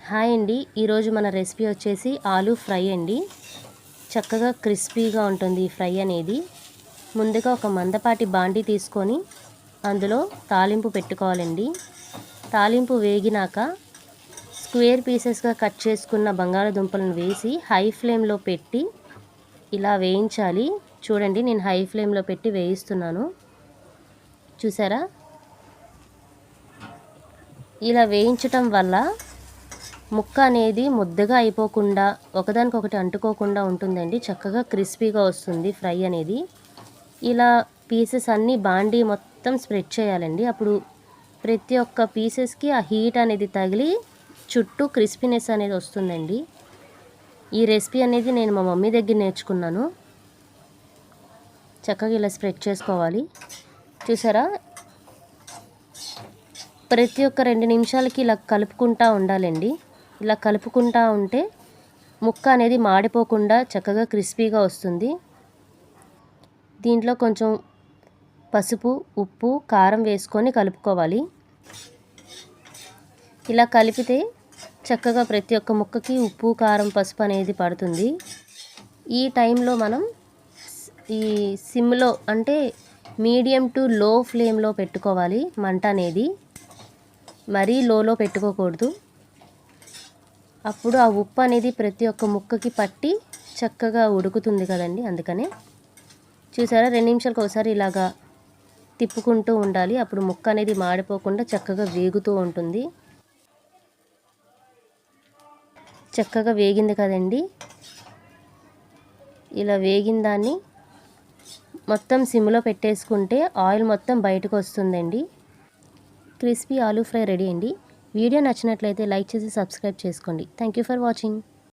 Hi అండి, ఈరోజు మన రెసిపీ వచ్చేసి ఆలూ ఫ్రై అండి. చక్కగా క్రిస్పీగా ఉంటుంది ఈ ఫ్రై అనేది. ముందుగా ఒక మందపాటి బాండీ తీసుకొని అందులో తాలింపు పెట్టుకోవాలండి. తాలింపు వేగినాక స్క్వేర్ పీసెస్గా కట్ చేసుకున్న బంగాళదుంపలను వేసి హై ఫ్లేమ్లో పెట్టి ఇలా వేయించాలి. చూడండి, నేను హై ఫ్లేమ్లో పెట్టి వేయిస్తున్నాను. చూసారా? ఇలా వేయించటం వల్ల ముక్క అనేది ముద్దగా అయిపోకుండా ఒకదానికొకటి అంటుకోకుండా ఉంటుందండి. చక్కగా క్రిస్పీగా వస్తుంది ఫ్రై అనేది. ఇలా పీసెస్ అన్నీ బాండీ మొత్తం స్ప్రెడ్ చేయాలండి. అప్పుడు ప్రతి ఒక్క పీసెస్కి ఆ హీట్ అనేది తగిలి చుట్టూ క్రిస్పీనెస్ అనేది వస్తుందండి. ఈ రెసిపీ అనేది నేను మా మమ్మీ దగ్గర నేర్చుకున్నాను. చక్కగా ఇలా స్ప్రెడ్ చేసుకోవాలి. చూసారా? ప్రతి ఒక్క 2 నిమిషాలకి ఇలా కలుపుకుంటూ ఉండాలండి. ఇలా కలుపుకుంటూ ఉంటే ముక్క అనేది మాడిపోకుండా చక్కగా క్రిస్పీగా వస్తుంది. దీంట్లో కొంచెం పసుపు, ఉప్పు, కారం వేసుకొని కలుపుకోవాలి. ఇలా కలిపితే చక్కగా ప్రతి ఒక్క ముక్కకి ఉప్పు, కారం, పసుపు అనేది పడుతుంది. ఈ టైంలో మనం ఈ సిమ్లో అంటే మీడియం టు లో ఫ్లేమ్లో పెట్టుకోవాలి మంట అనేది. మరీ లోలో పెట్టుకోకూడదు. అప్పుడు ఆ ఉప్పు అనేది ప్రతి ఒక్క ముక్కకి పట్టి చక్కగా ఉడుకుతుంది కదండి. అందుకనే చూసారా, 2 నిమిషాలకు ఒకసారి ఇలాగా తిప్పుకుంటూ ఉండాలి. అప్పుడు ముక్క అనేది మాడిపోకుండా చక్కగా వేగుతూ ఉంటుంది. చక్కగా వేగింది కదండి. ఇలా వేగిన దాన్ని మొత్తం సిమ్లో పెట్టేసుకుంటే ఆయిల్ మొత్తం బయటకు వస్తుందండి. క్రిస్పీ ఆలూ ఫ్రై రెడీ అండి. వీడియో నచ్చినట్లయితే లైక్ చేసి సబ్స్క్రైబ్ చేసుకోండి. Thank you for watching.